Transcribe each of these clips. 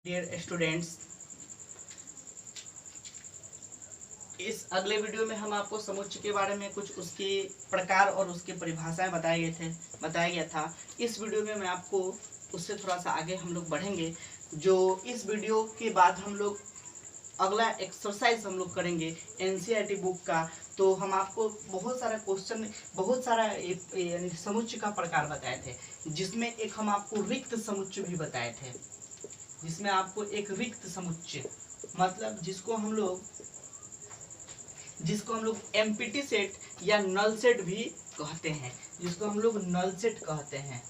Dear students, इस अगले video में हम आपको समुच्चय के बारे में कुछ उसके प्रकार और उसकी परिभाषाएं बताया गया था। इस वीडियो में मैं आपको उससे थोड़ा सा आगे हम लोग बढ़ेंगे। जो इस वीडियो के बाद हम लोग अगला एक्सरसाइज हम लोग करेंगे एनसीईआरटी बुक का। तो हम आपको बहुत सारा क्वेश्चन, बहुत सारा यानी समुच्चय का प्रकार बताए थे, जिसमें एक हम आपको रिक्त समुच्चय भी बताए थे, जिसमें आपको एक रिक्त समुच्चय मतलब जिसको हम लोग एम्प्टी सेट या नल सेट भी कहते हैं, जिसको हम लोग नल सेट कहते हैं।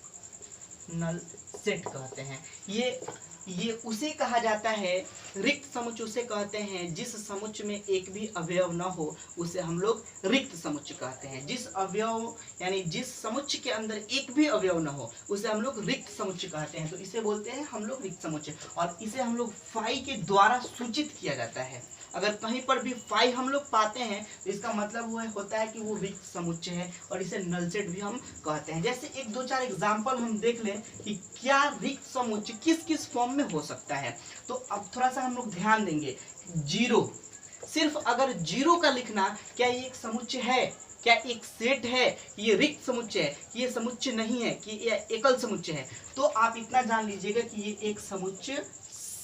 ये उसे कहा जाता है, रिक्त समुच्चय उसे कहते हैं जिस समुच्चय में एक भी अवयव न हो, उसे हम लोग रिक्त समुच्चय कहते हैं। जिस समुच्चय के अंदर एक भी अवयव न हो, उसे हम लोग रिक्त समुच्चय कहते हैं। तो इसे बोलते हैं हम लोग रिक्त समुच्चय, और इसे हम लोग फाई के द्वारा सूचित किया जाता है। अगर कहीं पर भी फाई हम लोग पाते हैं तो इसका मतलब वो होता है कि वो रिक्त समुच्चय है, और इसे नल सेट भी हम कहते हैं। जैसे एक दो चार एग्जांपल हम देख लें कि क्या रिक्त समुच्चय किस किस फॉर्म में हो सकता है। तो अब थोड़ा सा हम लोग ध्यान देंगे। जीरो, सिर्फ अगर जीरो का लिखना, क्या ये एक समुच्चय है, क्या एक सेट है, ये रिक्त समुच्चय है, ये समुच्चय नहीं है, कि ये एकल समुच्चय है, तो आप इतना जान लीजिएगा कि ये एक समुच्चय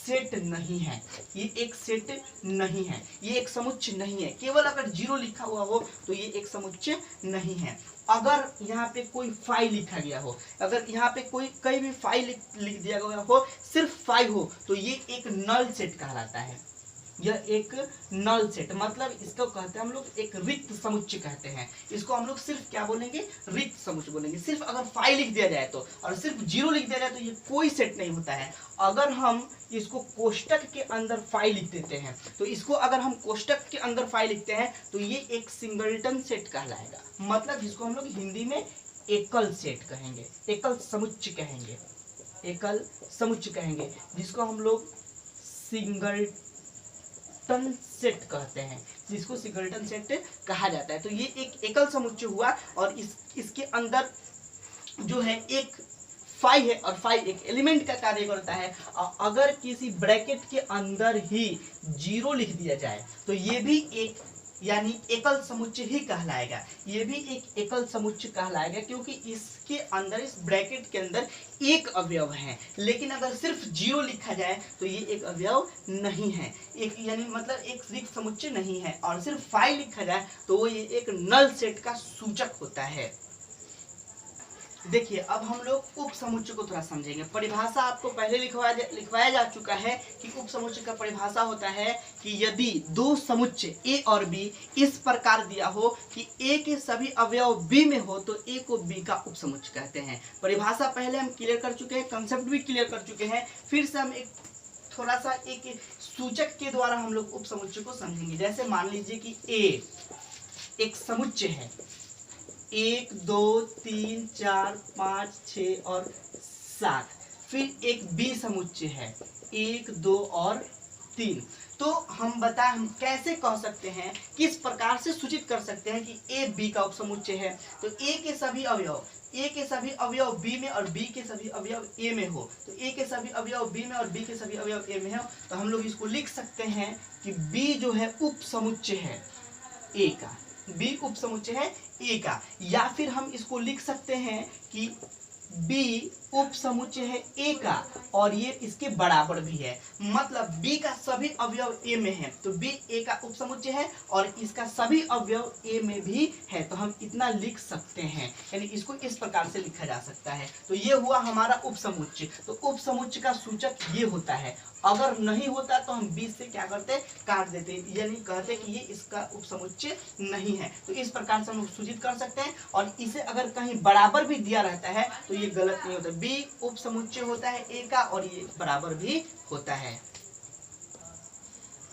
सेट नहीं है, ये एक सेट नहीं है, ये एक समुच्चय नहीं है। केवल अगर जीरो लिखा हुआ हो तो ये एक समुच्चय नहीं है। अगर यहाँ पे कोई फाई लिखा गया हो, अगर यहाँ पे कहीं भी फाई लिख दिया गया हो, सिर्फ फाई हो, तो ये एक नल सेट कहलाता है। यह एक नल सेट मतलब इसको कहते हैं हम लोग एक रिक्त समुच्चय कहते हैं। इसको हम लोग सिर्फ क्या बोलेंगे, रिक्त समुच्चय बोलेंगे। सिर्फ अगर फाई लिख दिया जाए तो, और सिर्फ जीरो लिख दिया जाए तो ये कोई सेट नहीं होता है। अगर हम इसको कोष्टक के अंदर फाई लिख देते हैं, तो इसको अगर हम कोष्टक के अंदर फाई लिखते हैं तो ये एक सिंगलटन सेट कहलाएगा। मतलब जिसको हम लोग हिंदी में एकल सेट कहेंगे, एकल समुच्चय कहेंगे, एकल समुच्चय कहेंगे, जिसको हम लोग सिंगलटन सेट कहते हैं, जिसको सिंगलटन सेट कहा जाता है। तो ये एक एकल समुच्चय हुआ, और इसके अंदर जो है एक फाई है, और फाई एक एलिमेंट का कार्य करता है। और अगर किसी ब्रैकेट के अंदर ही जीरो लिख दिया जाए तो ये भी एक यानी एकल समुच्चय ही कहलाएगा। ये भी एक एकल समुच्चय कहलाएगा, क्योंकि इसके अंदर, इस ब्रैकेट के अंदर एक अवयव है। लेकिन अगर सिर्फ जीरो लिखा जाए तो ये एक अवयव नहीं है, एक यानी मतलब एक रिक्त समुच्चय नहीं है। और सिर्फ फाई लिखा जाए तो वो ये एक नल सेट का सूचक होता है। देखिए, अब हम लोग उप समुच्चय को थोड़ा समझेंगे। परिभाषा आपको पहले लिखवाया जा चुका है कि उप समुच्चय का परिभाषा होता है कि यदि दो समुच्चय ए और बी इस प्रकार दिया हो कि ए के सभी अवयव बी में हो, तो ए को बी का उप समुच्चय कहते हैं। परिभाषा पहले हम क्लियर कर चुके हैं, कंसेप्ट भी क्लियर कर चुके हैं। फिर से हम थोड़ा सा एक सूचक के द्वारा हम लोग उप समुच्चय को समझेंगे। जैसे मान लीजिए कि ए एक समुच्चय है, 1 2 3 4 5 6 और 7। फिर एक बी समुच्चय है, 1 2 और 3। तो हम कैसे कह सकते हैं, किस प्रकार से सूचित कर सकते हैं कि ए बी का उपसमुच्चय है। तो ए के सभी अवयव बी में और बी के सभी अवयव ए में हो, तो ए के सभी अवयव बी में और बी के सभी अवयव ए में हो, तो हम लोग इसको लिख सकते हैं कि बी जो है उपसमुच्चय है ए का, बी उपसमुच्चय है ए का। या फिर हम इसको लिख सकते हैं कि बी उपसमुच्चय है ए का और ये इसके बराबर भी है। मतलब बी का सभी अवयव ए में है, तो बी ए का उपसमुच्चय है और इसका सभी अवयव ए में भी है। तो हम इतना लिख सकते हैं, यानी इसको इस प्रकार से लिखा जा सकता है। तो ये हुआ हमारा उपसमुच्चय। तो उपसमुच्चय का सूचक ये होता है। अगर नहीं होता तो हम बी से क्या करते, काट देते, यानी कहते कि ये इसका उपसमुच्चय नहीं है। तो इस प्रकार से हम सूचित कर सकते हैं। और इसे अगर कहीं बराबर भी दिया रहता है तो ये गलत नहीं होता। बी उपसमुच्चय होता है ए का और ये बराबर भी होता है।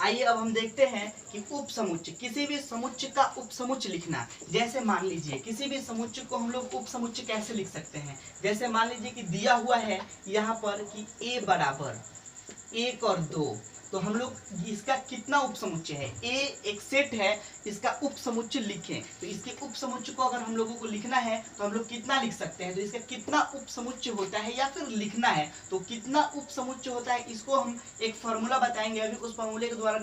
आइए अब हम देखते हैं कि उपसमुच्चय, किसी भी समुच्चय का उपसमुच्चय लिखना। जैसे मान लीजिए किसी भी समुच्चय को हम लोग उपसमुच्चय कैसे लिख सकते हैं। जैसे मान लीजिए कि दिया हुआ है यहाँ पर कि ए बराबर 1 और 2, तो हम लोग इसका कितना उपसमुच्चय है, ए एक सेट है, इसका उपसमुच्चय लिखें। तो इसके उपसमुच्चय को अगर हम लोगों को लिखना है तो हम लोग कितना लिख सकते हैं, तो इसका कितना उपसमुच्चय होता है या फिर लिखना है तो कितना उपसमुच्चय होता है, इसको हम एक फॉर्मूला बताएंगे अभी। उस फॉर्मूले के द्वारा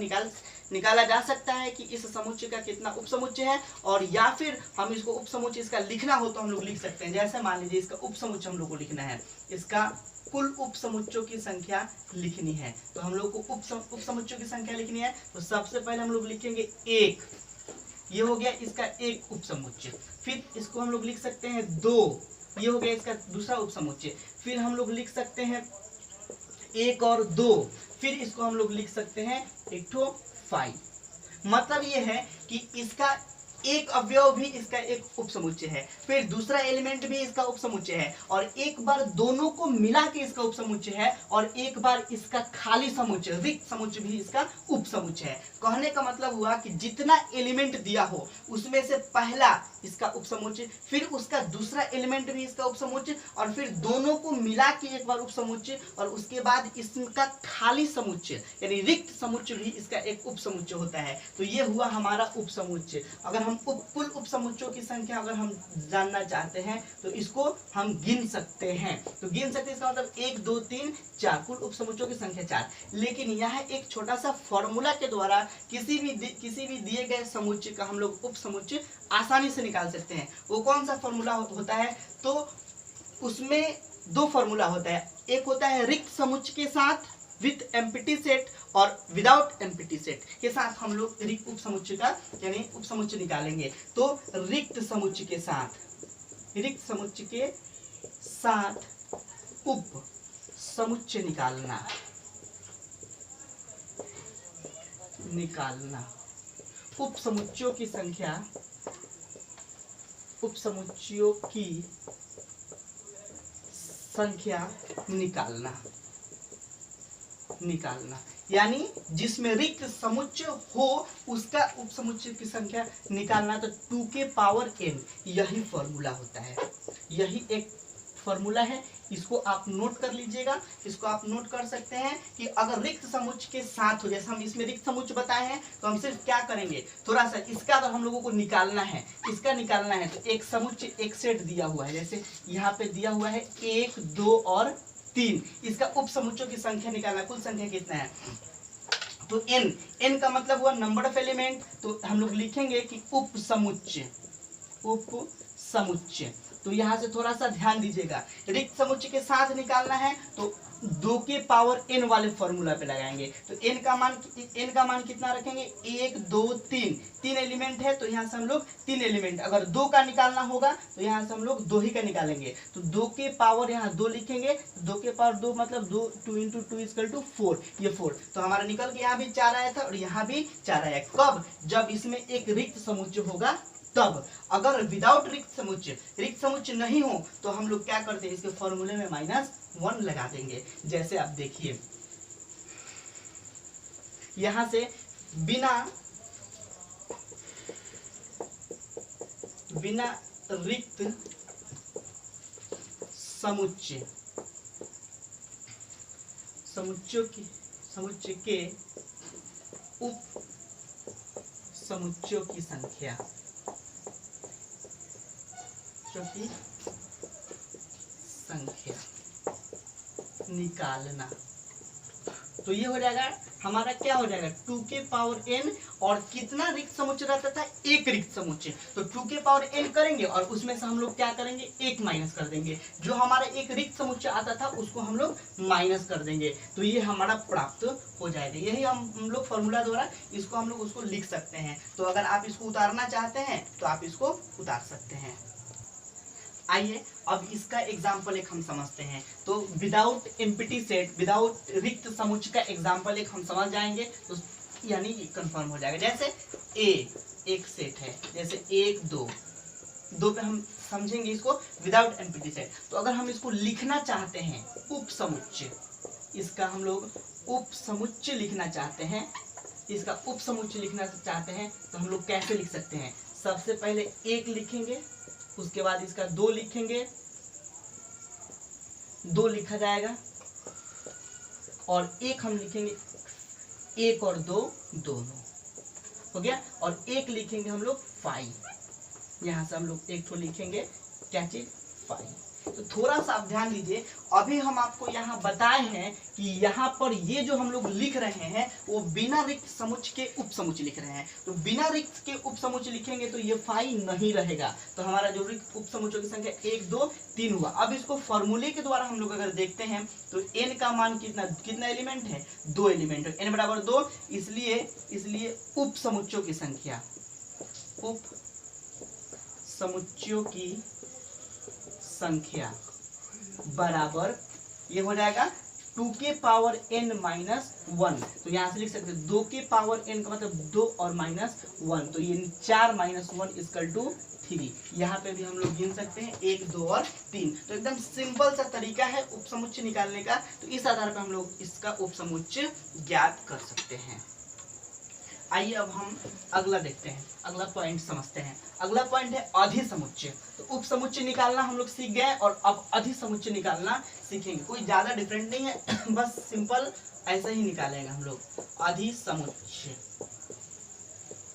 निकाला जा सकता है कि इस समुच्चय का कितना उपसमुच्चय है, और या फिर हम इसको उपसमुच्चय इसका लिखना हो तो हम लोग लिख सकते हैं। जैसे मान लीजिए इसका उपसमुच्चय हम लोग को लिखना है, इसका कुल उपसमुच्चयों की संख्या लिखनी है, तो हम लोग को उपसमुच्चयों की संख्या लिखनी है। तो सबसे पहले हम लोग लिखेंगे 1, ये हो गया इसका एक उपसमुच्चय। फिर इसको हम लोग लिख सकते हैं 2, ये हो गया इसका दूसरा उपसमुच्चय। फिर हम लोग लिख सकते हैं 1 और 2, फिर इसको हम लोग लिख सकते हैं 5। मतलब ये है कि इसका एक अवयव भी इसका एक उपसमुच्चय है, फिर दूसरा एलिमेंट भी इसका उपसमुच्चय है, और एक बार दोनों को मिला के इसका उपसमुच्चय है, और एक बार इसका खाली समुच्चय रिक्त समुच्चय भी इसका उपसमुच्चय है। कहने का मतलब हुआ कि जितना एलिमेंट दिया हो उसमें से पहला इसका उपसमुच्चय, फिर उसका दूसरा एलिमेंट भी इसका उपसमुच्चय, और फिर दोनों को मिला के एक बार उपसमुच्चय, और उसके बाद इसका खाली समुच्चय यानी रिक्त समुच्चय भी इसका एक उपसमुच्चय होता है। तो ये हुआ हमारा उपसमुच्चय। अगर हम कुल उपसमुच्चयों की संख्या अगर हम जानना चाहते हैं तो इसको हम गिन सकते हैं। तो गिन सकते हैं इसका मतलब 1 2 3 4, कुल उपसमुच्चयों की संख्या 4। लेकिन यहाँ एक छोटा सा फॉर्मूला के द्वारा किसी भी दिए गए समुच्चय का हम लोग उपसमुच्चय आसानी से निकाल सकते हैं। वो कौन सा फॉर्मूला होता है, तो उसमें 2 फॉर्मूला होता है। एक होता है रिक्त समुच्चय के साथ विथ एम्प्टी सेट, और विदाउट एम्प्टी सेट के साथ हम लोग रिक्त उपसमुच्चय का यानी उपसमुच्चय निकालेंगे। तो रिक्त समुच्चय के साथ उपसमुच्चय निकालना उपसमुच्चयों की संख्या निकालना यानी जिसमें रिक्त समुच्चय हो उसका उपसमुच्चय की संख्या निकालना। तो 2 के पावर n यही फॉर्मूला होता है, यही एक फॉर्मूला है। इसको आप नोट कर लीजिएगा। इसको आप नोट कर सकते हैं कि अगर रिक्त समुच्चय के साथ हो, जैसे हम इसमें रिक्त समुच्चय बताए हैं, तो हम सिर्फ क्या करेंगे, थोड़ा सा इसका अगर हम लोगों को निकालना है तो एक समुच्चय एक सेट दिया हुआ है, जैसे यहाँ पे दिया हुआ है 1 2 और 3, इसका उपसमुच्चयों की संख्या निकालना, कुल संख्या कितना है, तो n का मतलब हुआ नंबर ऑफ एलिमेंट। तो हम लोग लिखेंगे कि उपसमुच्चय। तो यहाँ से थोड़ा सा ध्यान दीजिएगा, रिक्त समुच्चय के साथ निकालना है तो 2 के पावर n वाले फॉर्मूला पे लगाएंगे। तो n का मान कितना रखेंगे, 1 2 3 एलिमेंट है, तो यहाँ से हम लोग 3 एलिमेंट, अगर 2 का निकालना होगा तो यहाँ से हम लोग 2 ही का निकालेंगे। तो 2 के पावर यहाँ 2 लिखेंगे, 2 के पावर 2 मतलब 2 × 2 = 4, ये 4। तो हमारा निकल के यहाँ भी 4 आया था और यहाँ भी 4 आया। कब, जब इसमें एक रिक्त समुच्चय होगा तब। अगर विदाउट रिक्त समुच्चय नहीं हो तो हम लोग क्या करते हैं, इसके फॉर्मूले में -1 लगा देंगे। जैसे आप देखिए यहां से बिना रिक्त समुच्चय के उपसमुच्चयों की संख्या निकालना। तो ये हो जाएगा हमारा, क्या हो जाएगा, 2 के पावर n, और कितना रिक्त समुच्चय रहता था, एक रिक्त समुच्चय। तो 2 के पावर n करेंगे और उसमें से हम लोग क्या करेंगे, 1 माइनस कर देंगे। जो हमारा एक रिक्त समुच्चय आता था उसको हम लोग माइनस कर देंगे, तो ये हमारा प्राप्त हो जाएगा। यही हम लोग फॉर्मूला द्वारा इसको हम लोग उसको लिख सकते हैं। तो अगर आप इसको उतारना चाहते हैं तो आप इसको उतार सकते हैं। आइए अब इसका एग्जाम्पल एक हम समझते हैं। तो विदाउट एम्प्टी सेट, विदाउट रिक्त समुच्चय का एग्जाम्पल एक हम समझ जाएंगे तो यानी कंफर्म हो जाएगा। जैसे ए एक सेट है, जैसे 1 2 पे हम समझेंगे इसको विदाउट एम्प्टी सेट। तो अगर हम इसको लिखना चाहते हैं उपसमुच्चय, इसका हम लोग उपसमुच्चय लिखना चाहते हैं, तो हम लोग कैसे लिख सकते हैं, सबसे पहले 1 लिखेंगे, उसके बाद इसका 2 लिखेंगे, 2 लिखा जाएगा, और 1 हम लिखेंगे एक और दो दोनों हो गया। और एक लिखेंगे हम लोग 5, यहाँ से हम लोग एक तो लिखेंगे क्या चीज 5। तो थोड़ा सा आप ध्यान दीजिए, अभी हम आपको यहाँ बताए हैं कि यहाँ पर ये जो हम लोग लिख रहे हैं वो बिना रिक्त समुच्चय के उपसमुच्चय लिख रहे हैं। तो बिना रिक्त के उपसमुच्चय लिखेंगे तो ये 5 नहीं रहेगा। तो हमारा जो रिक्त उपसमुच्चयों की संख्या 1 2 3 हुआ। अब इसको फॉर्मूले के द्वारा हम लोग अगर देखते हैं तो n का मान कितना एलिमेंट है, 2 एलिमेंट है, n बराबर 2। इसलिए उपसमुच्चयों की संख्या, उप समुच्चयों की संख्या बराबर ये हो जाएगा 2 के पावर n माइनस 1। तो यहाँ से लिख सकते हैं 2 के पावर n का मतलब 2 और माइनस 1, तो ये 4 माइनस 1 इक्वल टू 3। यहाँ पे भी हम लोग गिन सकते हैं 1 2 और 3। तो एकदम सिंपल सा तरीका है उपसमुच्चय निकालने का। तो इस आधार पर हम लोग इसका उपसमुच्चय ज्ञात कर सकते हैं। आइए अब हम अगला देखते हैं, अगला पॉइंट समझते हैं। अगला पॉइंट है अधिसमुच्चय। तो उपसमुच्चय निकालना हम लोग सीख गए और अब अधिसमुच्चय निकालना सीखेंगे। कोई ज्यादा डिफरेंट नहीं है, बस सिंपल ऐसे ही निकालेंगे हम लोग अधिसमुच्चय।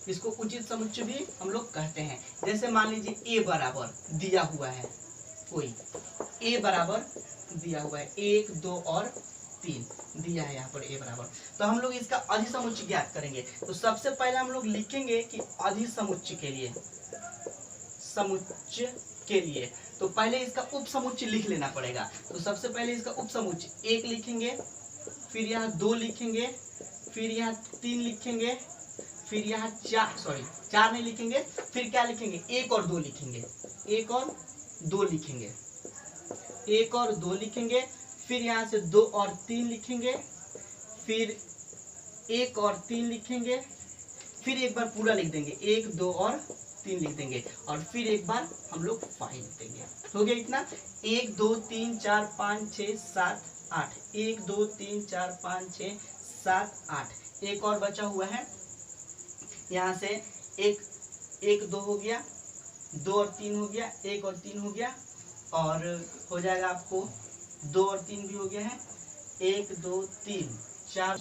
इसको उचित समुच्चय भी हम लोग कहते हैं। जैसे मान लीजिए a बराबर दिया हुआ है, कोई a बराबर दिया हुआ है 1 2 और 3 दिया है यहाँ पर a बराबर। तो हम लोग इसका अधिसमुच्चय ज्ञात करेंगे। तो सबसे पहले हम लोग लिखेंगे कि अधिसमुच्चय के लिए, समुच्चय के लिए तो पहले इसका उपसमुच्चय लिख लेना पड़ेगा। तो सबसे पहले इसका उपसमुच्चय 1 लिखेंगे, फिर यहाँ 2 लिखेंगे, फिर यहाँ 3 लिखेंगे, फिर यहाँ 4 नहीं लिखेंगे, फिर क्या लिखेंगे 1 और 2 लिखेंगे, 1 और 2 लिखेंगे, 1 और 2 लिखेंगे, फिर यहाँ से 2 और 3 लिखेंगे, फिर 1 और 3 लिखेंगे, फिर एक बार पूरा लिख देंगे 1 2 और 3 लिख देंगे, और फिर एक बार हम लोग 5 लिख देंगे। हो गया इतना, 1 2 3 4 5 6 7 8, 1 2 3 4 5 6 7 8। एक और बचा हुआ है, यहाँ से 1 2 हो गया, 2 और 3 हो गया, 1 और 3 हो गया, और हो जाएगा आपको 2 और 3 भी हो गया है, 1 2 3 4।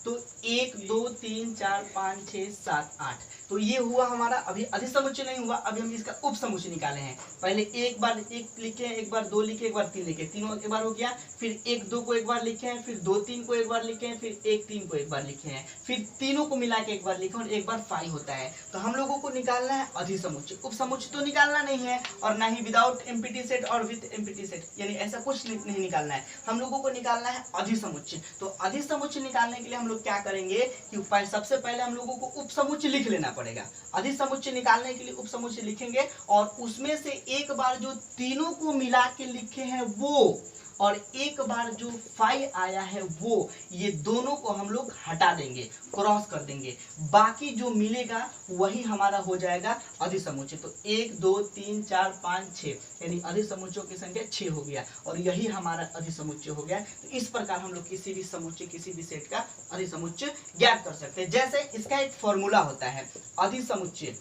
तो 1 2 3 4 5 6 7 8। तो ये हुआ हमारा, अभी अधिसमुच्चय नहीं हुआ, अभी हम इसका उपसमुच्चय निकाले हैं। पहले एक बार 1 लिखे, एक बार 2 लिखे, एक बार 3 लिखे, तीनों एक बार हो गया, फिर 1 2 को एक बार लिखे हैं, फिर 2 3 को एक बार लिखे हैं, फिर 1 3 को एक बार लिखे हैं, फिर तीनों को मिला के एक बार लिखे और एक बार 5 होता है। तो हम लोगों को निकालना है अधिसमुच्चय। उपसमुच्चय तो निकालना नहीं है, और ना ही विदाउट एम्प्टी सेट और विद एम्प्टी सेट, यानी ऐसा कुछ नहीं निकालना है। हम लोगों को निकालना है अधिसमुच्चय। तो अधिसमुच्चय निकालने के लिए हम लोग क्या करेंगे कि सबसे पहले हम लोगों को उपसमुच्चय लिख लेना पड़ेगा। अधिसमुच्चय निकालने के लिए उपसमुच्चय लिखेंगे, और उसमें से एक बार जो तीनों को मिला के लिखे हैं वो, और एक बार जो 5 आया है वो, ये दोनों को हम लोग हटा देंगे, क्रॉस कर देंगे। बाकी जो मिलेगा वही हमारा हो जाएगा अधिसमुच्चय। तो 1 2 3 4 5 6, यानी अधिसमुच्चयों की संख्या 6 हो गया, और यही हमारा अधिसमुच्चय हो गया। तो इस प्रकार हम लोग किसी भी समुच्चय, किसी भी सेट का अधिसमुच्चय ज्ञात कर सकते हैं। जैसे इसका एक फॉर्मूला होता है अधिसमुच्चय,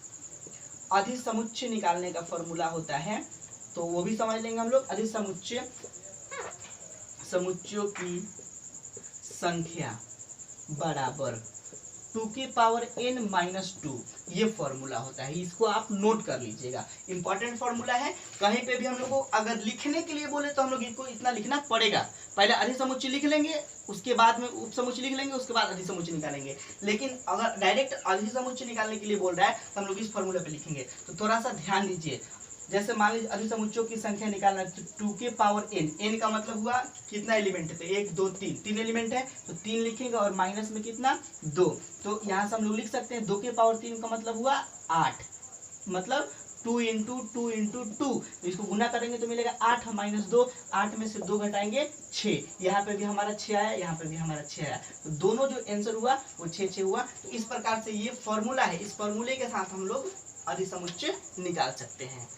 अधिसमुच्चय निकालने का फॉर्मूला होता है, तो वो भी समझ लेंगे हम लोग। अधिसमुच्चय, समुच्चयों की संख्या बराबर 2 के पावर n माइनस 2, ये फॉर्मूला होता है। इसको आप नोट कर लीजिएगा, इंपॉर्टेंट फॉर्मूला है। कहीं पे भी हम लोग को अगर लिखने के लिए बोले तो हम लोग इसको इतना लिखना पड़ेगा। पहले अधिसमुच्चय लिख लेंगे, उसके बाद में उपसमुच्चय लिख लेंगे, उसके बाद अधिसमुच्चय निकालेंगे। लेकिन अगर डायरेक्ट अधिसमुच्चय निकालने के लिए बोल रहा है तो हम लोग इस फॉर्मूला पे लिखेंगे। तो थोड़ा सा ध्यान दीजिए। जैसे मान लीजिए अधिसमुच्चयों की संख्या निकालना है, तो 2 के पावर n, n का मतलब हुआ कितना एलिमेंट है, तो 1 2 3, 3 एलिमेंट है, तो 3 लिखेंगे, और माइनस में कितना 2। तो यहाँ से हम लोग लिख सकते हैं 2 के पावर 3 का मतलब हुआ 8, मतलब 2 इंटू 2 इंटू 2। इसको गुना करेंगे तो मिलेगा 8 माइनस 2, 8 में से 2 घटाएंगे 6। यहाँ पे भी हमारा 6 आया, यहाँ पे भी हमारा 6 आया, तो दोनों जो आंसर हुआ वो 6 हुआ। तो इस प्रकार से ये फॉर्मूला है, इस फॉर्मूले के साथ हम लोग अधिसमुच्चय निकाल सकते हैं।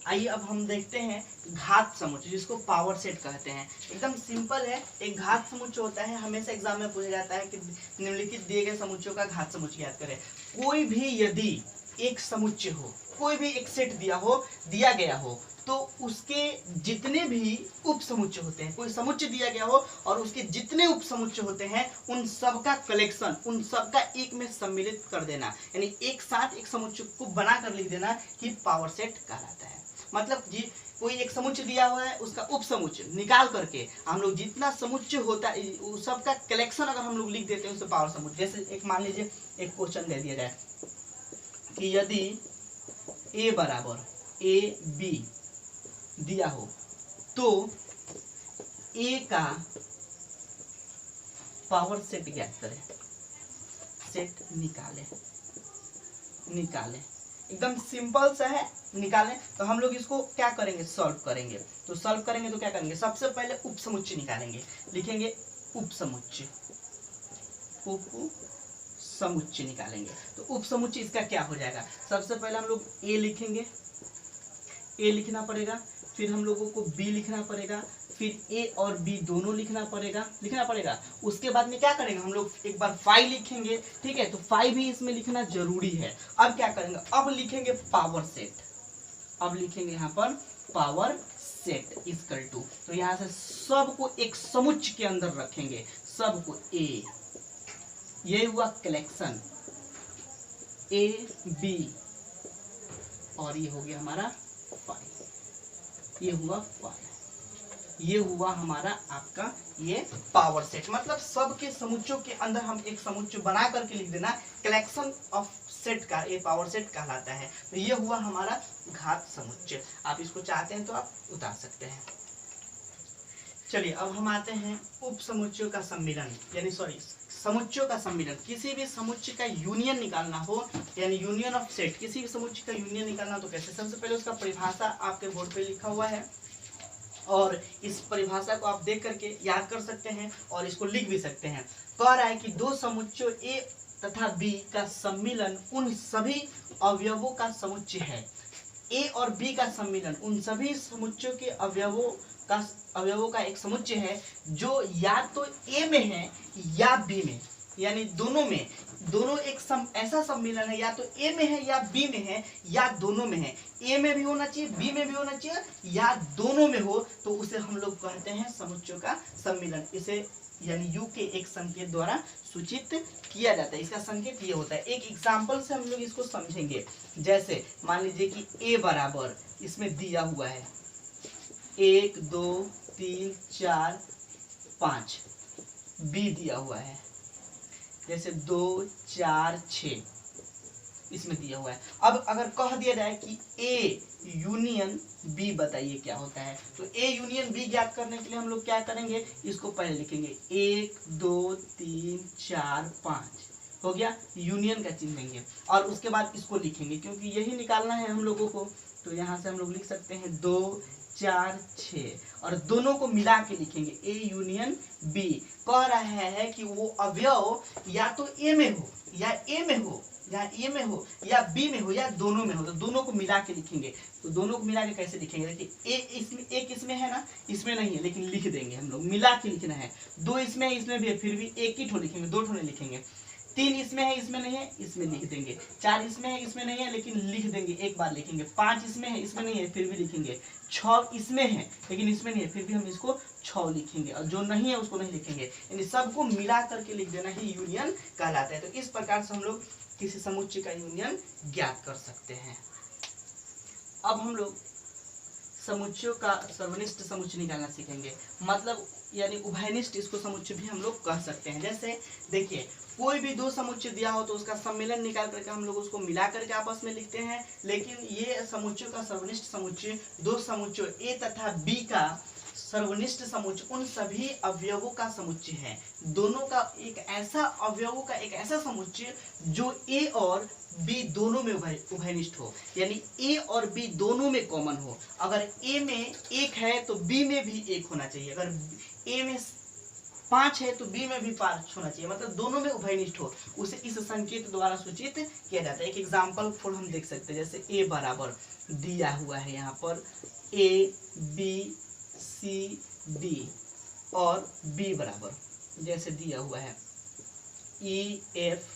आइए अब हम देखते हैं घात समुच्चय, जिसको पावर सेट कहते हैं। एकदम सिंपल है। एक घात समुच्चय होता है, हमेशा एग्जाम में पूछा जाता है कि निम्नलिखित दिए गए समुच्चयों का घात समुच्चय ज्ञात करें। कोई भी यदि एक समुच्चय हो, कोई भी एक सेट दिया गया हो, तो उसके जितने भी उप समुच्चय होते हैं, कोई समुच्चय दिया गया हो और उसके जितने उप समुच्चय होते हैं उन सब का कलेक्शन, उन सब का एक में सम्मिलित कर देना, यानी एक साथ एक समुच्चय को बनाकर लिख देना कि पावर सेट कहलाता है। मतलब जी कोई एक समुच्चय दिया हुआ है, उसका उप समुच्चय निकाल करके हम लोग जितना समुच्चय होता है उस सब का कलेक्शन अगर हम लोग लिख देते हैं उसे पावर समुच्चय। जैसे एक मान लीजिए एक क्वेश्चन दे दिया जाए कि यदि ए बराबर ए बी दिया हो तो ए का पावर सेट ज्ञात करें, सेट निकालें एकदम सिंपल सा है, निकालें। तो हम लोग इसको क्या करेंगे, सॉल्व करेंगे। तो सॉल्व करेंगे तो क्या करेंगे, सबसे पहले उप समुच्चय निकालेंगे, लिखेंगे उप समुच्चय निकालेंगे। तो उप समुच्चय इसका क्या हो जाएगा, सबसे पहले हम लोग ए लिखेंगे, ए लिखना पड़ेगा, फिर हम लोगों को बी लिखना पड़ेगा, फिर ए और बी दोनों लिखना पड़ेगा। उसके बाद में क्या करेंगे, हम लोग एक बार फाइव लिखेंगे, ठीक है। तो फाइव भी इसमें लिखना जरूरी है। अब क्या करेंगे, अब लिखेंगे पावर सेट, अब लिखेंगे यहाँ पर पावर सेट इक्वल टू, तो यहाँ से सबको एक समुच्चय के अंदर रखेंगे, सबको ए, ये हुआ कलेक्शन ए बी, और ये हो गया हमारा फाइव, ये हुआ फाइव, ये हुआ हमारा आपका ये पावर सेट। मतलब सबके समुच्चयों के अंदर हम एक समुच्चय बना करके लिख देना, कलेक्शन ऑफ सेट का ये पावर सेट कहलाता है। तो ये हुआ हमारा घात समुच्चय। आप इसको चाहते हैं तो आप उतार सकते हैं। चलिए अब हम आते हैं उप समुच्चयों का सम्मिलन, यानी समुच्चयों का सम्मिलन। किसी भी समुच्चय का यूनियन निकालना हो, यानी यूनियन ऑफ सेट, किसी भी समुच्चय का यूनियन निकालना तो कैसे, सबसे पहले उसका परिभाषा आपके बोर्ड पे लिखा हुआ है और इस परिभाषा को आप देख करके याद कर सकते हैं और इसको लिख भी सकते हैं। कह रहा है कि दो समुच्चयों ए तथा बी का सम्मिलन उन सभी अवयवों का समुच्चय है। ए और बी का सम्मिलन उन सभी समुच्चयों के अवयवों का एक समुच्चय है जो या तो ए में है या बी में, यानी दोनों एक ऐसा सम्मिलन है, या तो ए में है या बी में है या दोनों में है। ए में भी होना चाहिए, बी में भी होना चाहिए, या दोनों में हो, तो उसे हम लोग कहते हैं समुच्चयों का सम्मिलन। इसे यानी यू के एक संकेत द्वारा सूचित किया जाता है। इसका संकेत ये होता है, एक एग्जाम्पल से हम लोग इसको समझेंगे। जैसे मान लीजिए कि ए बराबर इसमें दिया हुआ है 1 2 3 4 5, बी दिया हुआ है जैसे 2 4 6 इसमें दिया हुआ है। अब अगर कह दिया जाए कि ए यूनियन बी बताइए क्या होता है, तो ए यूनियन बी ज्ञात करने के लिए हम लोग क्या करेंगे, इसको पहले लिखेंगे 1 2 3 4 5 हो गया, यूनियन का चिन्ह देंगे और उसके बाद इसको लिखेंगे क्योंकि यही निकालना है हम लोगों को। तो यहाँ से हम लोग लिख सकते हैं 2 4 6 और दोनों को मिला के लिखेंगे ए यूनियन बी। कह रहा है कि वो अवयव या तो ए में हो या ए में हो या बी में हो या दोनों में हो, तो दोनों को मिला के लिखेंगे। तो दोनों को मिला के कैसे लिखेंगे, देखिए ए इसमें एक इसमें है ना, इसमें नहीं है लेकिन लिख देंगे हम लोग, मिला के लिखना है। 2 इसमें भी है फिर भी एक ही ठो लिखेंगे, 2 ठो नहीं लिखेंगे। 3 इसमें है इसमें नहीं है, इसमें लिख देंगे। 4 इसमें है इसमें नहीं है लेकिन लिख देंगे, एक बार लिखेंगे। 5 इसमें है इसमें नहीं है फिर भी लिखेंगे। 6 इसमें है लेकिन इसमें नहीं है फिर भी हम इसको 6 लिखेंगे और जो नहीं है उसको नहीं लिखेंगे, यानी सबको मिला करके लिख देना ही यूनियन कहलाता है। तो इस प्रकार से हम लोग किसी समुच्चय का यूनियन ज्ञात कर सकते हैं। अब हम लोग समुच्चयों का सर्वनिष्ठ समुच्चय निकालना सीखेंगे, मतलब यानी उभयनिष्ठ इसको समुच्चय भी हम लोग कह सकते हैं। जैसे देखिए कोई भी दो समुच्चय दिया हो तो उसका सम्मेलन निकाल करके हम लोग उसको मिला करके आपस में लिखते हैं, लेकिन ये समुच्चयों का सर्वनिष्ठ समुच्चय दो समुच्चयों ए तथा बी का सर्वनिष्ठ समुच्चय उन सभी अवयवों का समुच्चय है। दोनों का एक ऐसा अवयवों का एक ऐसा समुच्चय जो ए और बी दोनों में उभयनिष्ठ हो, यानी ए और बी दोनों में कॉमन हो। अगर ए में 1 है तो बी में भी 1 होना चाहिए, अगर ए में 5 है तो बी में भी 5 होना चाहिए, मतलब दोनों में उभयनिष्ठ हो, उसे इस संकेत द्वारा सूचित किया जाता है। एक एग्जाम्पल फॉर हम देख सकते हैं, जैसे ए बराबर दिया हुआ है यहाँ पर ए बी सी डी और बी बराबर जैसे दिया हुआ है E F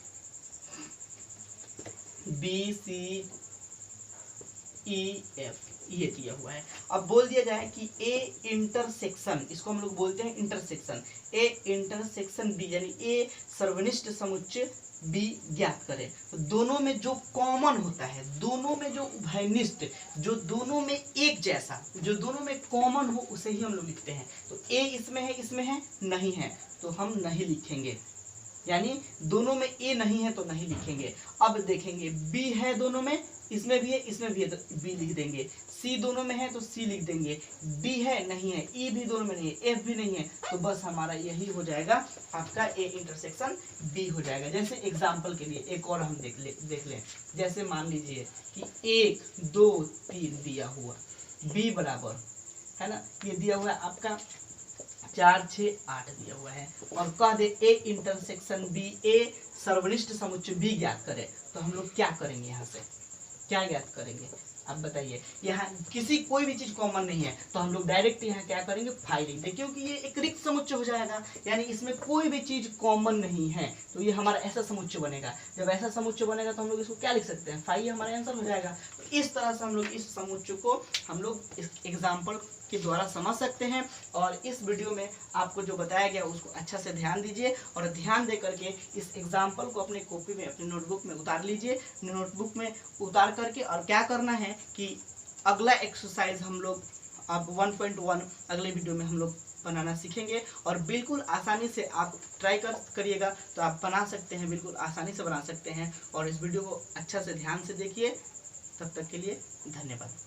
B C E F, ये दिया हुआ है। अब बोल दिया जाए कि ए इंटरसेक्शन, इसको हम लोग बोलते हैं इंटरसेक्शन, ए इंटरसेक्शन बी, यानी ए सर्वनिष्ठ समुच्चय बी ज्ञात करें। तो दोनों में जो कॉमन होता है, दोनों में जो उभयनिष्ठ, जो दोनों में एक जैसा, जो दोनों में कॉमन हो, उसे ही हम लोग लिखते हैं। तो ए इसमें है, इसमें है, नहीं है, तो हम नहीं लिखेंगे, यानी दोनों में ए नहीं है तो नहीं लिखेंगे। अब देखेंगे बी है दोनों में, इसमें भी है, इसमें भी है, तो बी लिख देंगे। सी दोनों में है तो सी लिख देंगे। डी है, नहीं है। ई भी दोनों में नहीं है, एफ भी नहीं है, तो बस हमारा यही हो जाएगा आपका ए इंटरसेक्शन बी हो जाएगा। जैसे एग्जाम्पल के लिए एक और हम देख लें। जैसे मान लीजिए कि 1 2 3 दिया हुआ, बी बराबर है ना, ये दिया हुआ है आपका 4 6 8 दिया हुआ है, और कह दे ए इंटरसेक्शन बी, ए सर्वनिष्ठ समुच्चय बी ज्ञात करे, तो हम लोग क्या करेंगे? यहाँ से क्या ज्ञात करेंगे आप बताइए? यहाँ किसी कोई भी चीज कॉमन नहीं है, तो हम लोग डायरेक्ट यहाँ क्या करेंगे? फाई लिख दें, क्योंकि ये एक रिक्त समुच्चय हो जाएगा, यानी इसमें कोई भी चीज कॉमन नहीं है, तो ये हमारा ऐसा समुच्चय बनेगा। जब ऐसा समुच्चय बनेगा तो हम लोग इसको क्या लिख सकते हैं? फाई, हमारा आंसर हो जाएगा। तो इस तरह से हम लोग इस समुच्चय को हम लोग इस एग्जाम्पल के द्वारा समझ सकते हैं। और इस वीडियो में आपको जो बताया गया उसको अच्छा से ध्यान दीजिए, और ध्यान दे करके इस एग्जाम्पल को अपने कॉपी में, अपनी नोटबुक में उतार लीजिए। नोटबुक में उतार करके और क्या करना है कि अगला एक्सरसाइज हम लोग अब 1.1 अगले वीडियो में हम लोग बनाना सीखेंगे, और बिल्कुल आसानी से आप ट्राई करिएगा तो आप बना सकते हैं, बिल्कुल आसानी से बना सकते हैं। और इस वीडियो को अच्छा से ध्यान से देखिए। तब तक के लिए धन्यवाद।